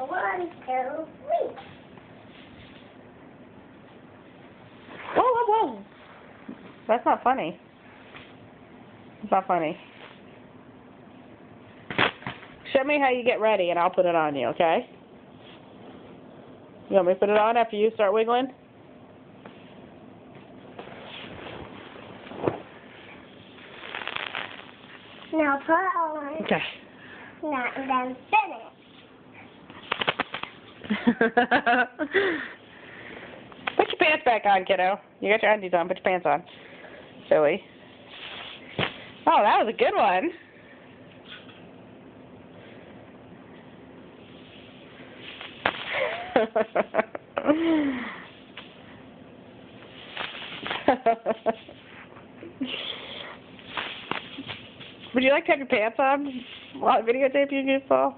1, 2, 3. Whoa, whoa, whoa. That's not funny. It's not funny. Show me how you get ready and I'll put it on you, okay? You want me to put it on after you start wiggling? Now put on. Okay. Now then finish. Put your pants back on, kiddo. You got your undies on. Put your pants on. Silly. Oh, that was a good one. Would you like to have your pants on while I videotape you, Goofball?